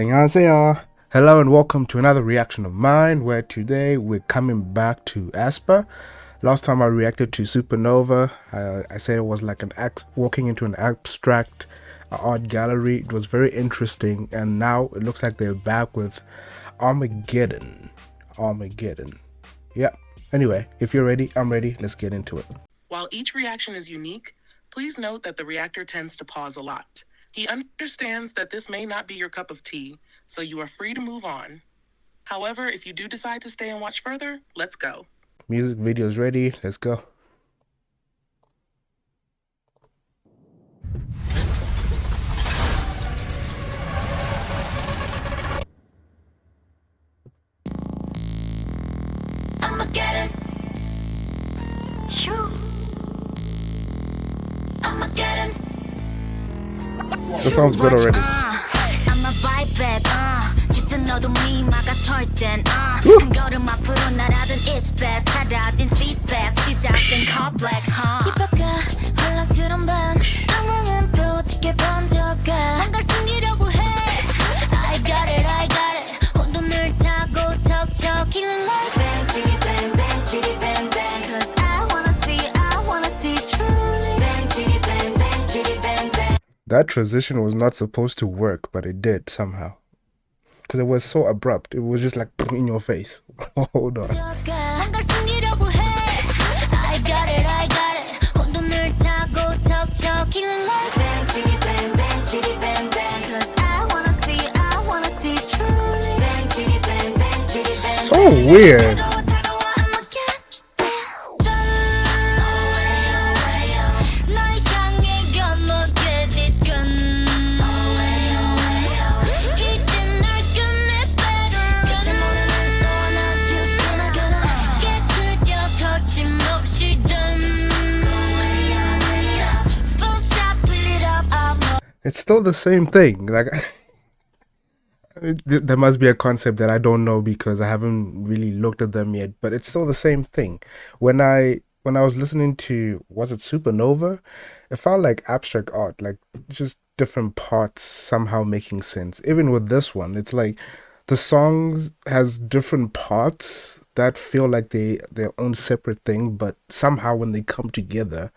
안녕하세요. Hello and welcome to another reaction of mine, where today we're coming back to Aespa. Last time I reacted to Supernova, I said it was like walking into an abstract art gallery. It was very interesting, and now it looks like they're back with Armageddon. Yeah. Anyway, if you're ready, I'm ready. Let's get into it. While each reaction is unique, please note that the reactor tends to pause a lot. He understands that this may not be your cup of tea, so you are free to move on. However, if you do decide to stay and watch further, let's go. Music video is ready. Let's go. Armageddon. Shoo. Armageddon. That sounds good already. I'm a right back. 짙은 어둠이 막아설 땐 한 걸음 앞으로 날아든 it's best. 사라진 feedback. 시작된 car black. 힙합과 혼란스러운 밤. 악몽은 또 짙게 번져가. 뭔가를 숨기려고 해. I got it. 혼돈을 타고 덮쳐. Killing like bang, chitty bang, bang, chitty bang, bang. Cause I wanna see truly. Bang, chitty bang, bang, chitty bang, bang. That transition was not supposed to work, but it did somehow. Because it was so abrupt. It was just like in your face. Hold on. 뭔가를 숨기려고 해. I got it. 혼돈을 타고 덮쳐. Killing like bang, chitty bang, bang, chitty bang, bang. Cause I wanna see truly. Bang, chitty bang, bang, chitty bang, So weird. It's still the same thing. Like, there must be a concept that I don't know because I haven't really looked at them yet. But it's still the same thing. When I was listening to, was it Supernova? It felt like abstract art, like just different parts somehow making sense. Even with this one, it's like the songs has different parts that feel like their own separate thing, but somehow when they come together,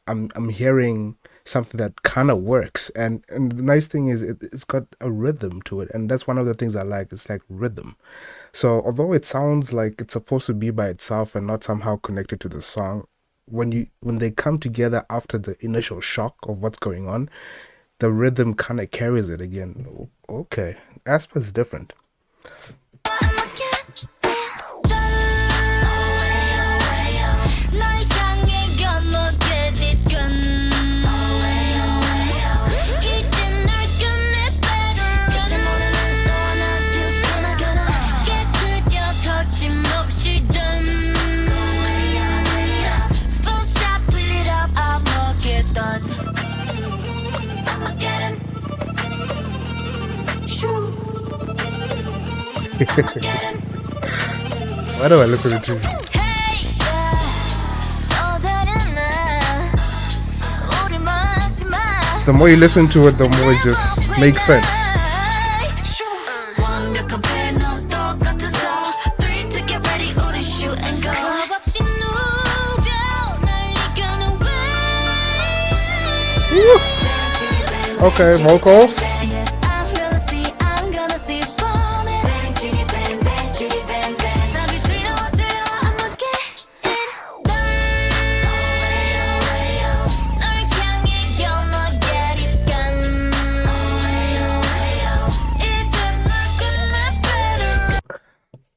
I'm hearing something that kind of works. And the nice thing is it's got a rhythm to it, and that's one of the things I like. It's like rhythm. So although it sounds like it's supposed to be by itself and not somehow connected to the song, when they come together after the initial shock of what's going on, the rhythm kind of carries it again. Okay, Aespa is different. Why do I listen to you? The more you listen to it, the more it just makes sense. Okay, vocals.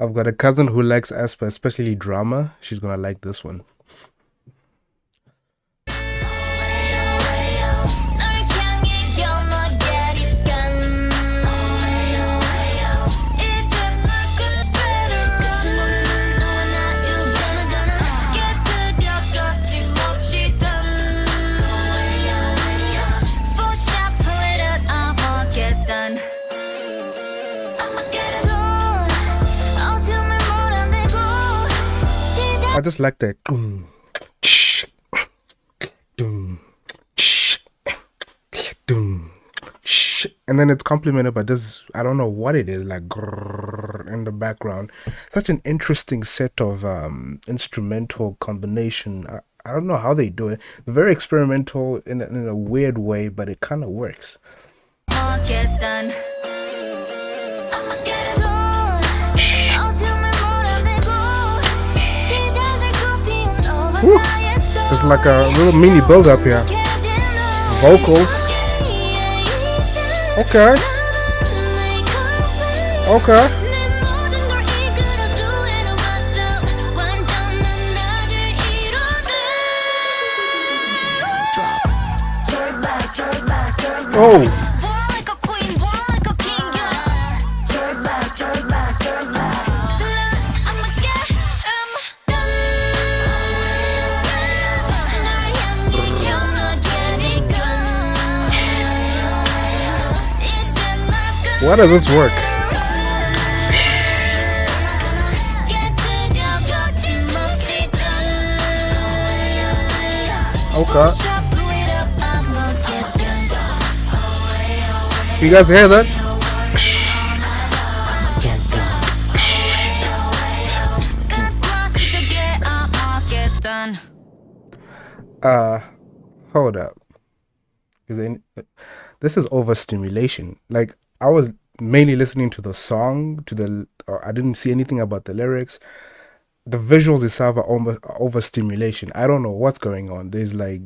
I've got a cousin who likes Aespa, especially drama. She's gonna like this one. I just like that. and then it's complemented by this, I don't know what it is, like in the background. Such an interesting set of instrumental combination. I don't know how they do it. Very experimental in a weird way, but it kind of works. Woo. It's like a little mini build up here. Vocals. Okay. Okay. Oh. Why does this work? Okay. You guys hear that? Hold up. This is overstimulation. Like, I was mainly listening to the song, I didn't see anything about the lyrics. The visuals itself are almost overstimulation. I don't know what's going on. There's like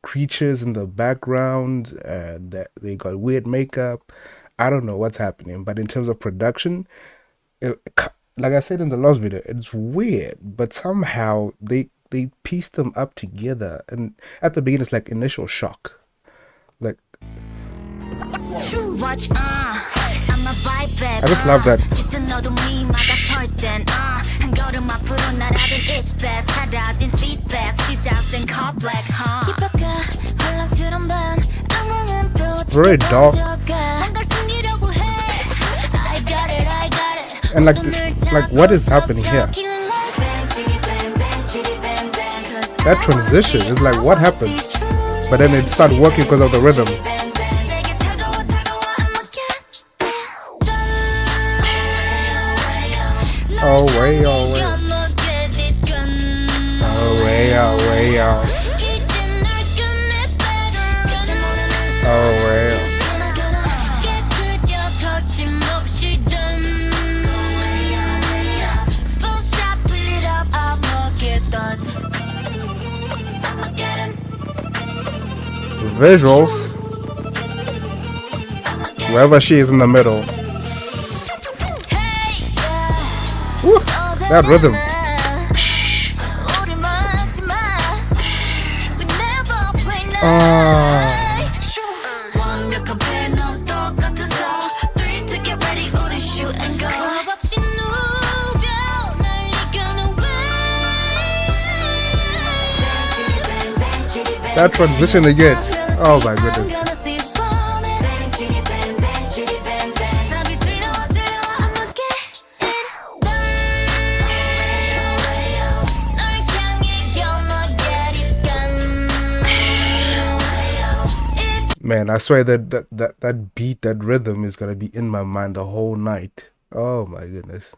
creatures in the background, that they got weird makeup. I don't know what's happening. But in terms of production, like I said in the last video, it's weird. But somehow they piece them up together. And at the beginning, it's like initial shock. Like, I just love that. It's very dark. And like what is happening here? That transition is like, what happened? But then it started working because of the rhythm. Oh way, oh way. Oh way, oh way, oh. Oh way. Visuals. Wherever she is in the middle. Woo, that rhythm. That transition again. Oh my goodness. Man, I swear that beat, that rhythm is gonna be in my mind the whole night. Oh my goodness.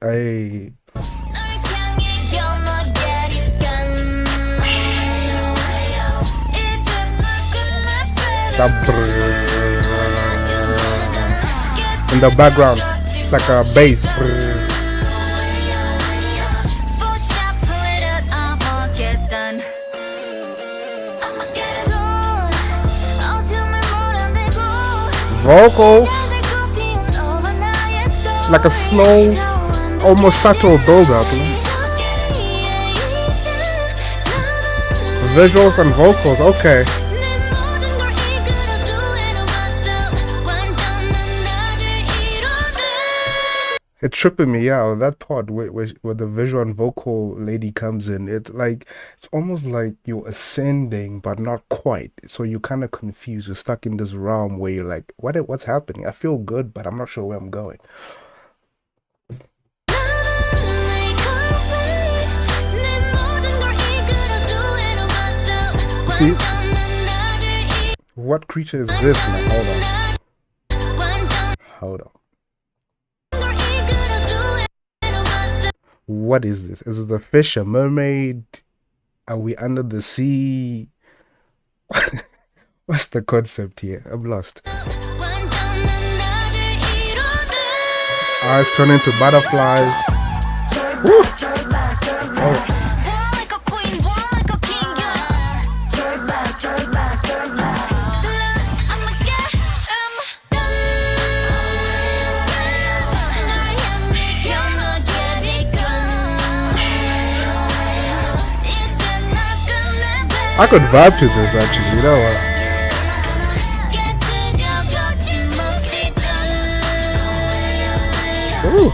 Hey. In the background, like a bass. Vocals, like a slow, almost subtle build-up. Visuals and vocals, okay. It's tripping me out. That part where the visual and vocal lady comes in, it's almost like you're ascending, but not quite. So you're kind of confused. You're stuck in this realm where you're like, what's happening? I feel good, but I'm not sure where I'm going. See, What creature is this, man? Hold on. What is this? Is it a fish, a mermaid? Are we under the sea? What's the concept here? I'm lost. Eyes turn into butterflies. Woo! Oh. I could vibe to this actually, you know what? Ooh.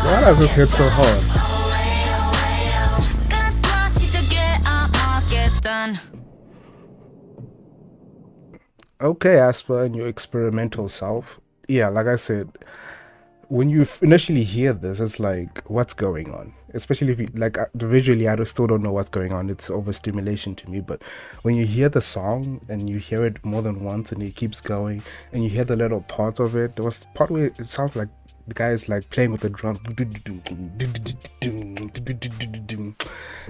Why does this hit so hard? Okay, Aespa and your experimental self. Yeah, like I said, when you initially hear this, it's like, what's going on? Especially if you like visually, still don't know what's going on. It's overstimulation to me. But when you hear the song and you hear it more than once and it keeps going, and you hear the little parts of it, there was the part where it sounds like the guy is like playing with the drum,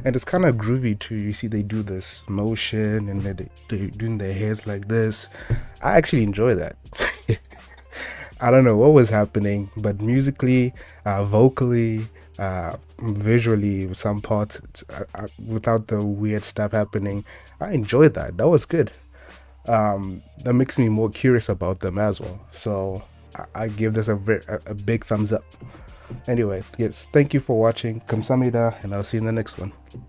and it's kind of groovy too. You see, they do this motion and they're doing their heads like this. I actually enjoy that. I don't know what was happening, but musically, vocally, visually, some parts, without the weird stuff happening, I enjoyed that. That was good. That makes me more curious about them as well. So I give this a big thumbs up. Anyway, yes, thank you for watching. Kamsahamnida, and I'll see you in the next one.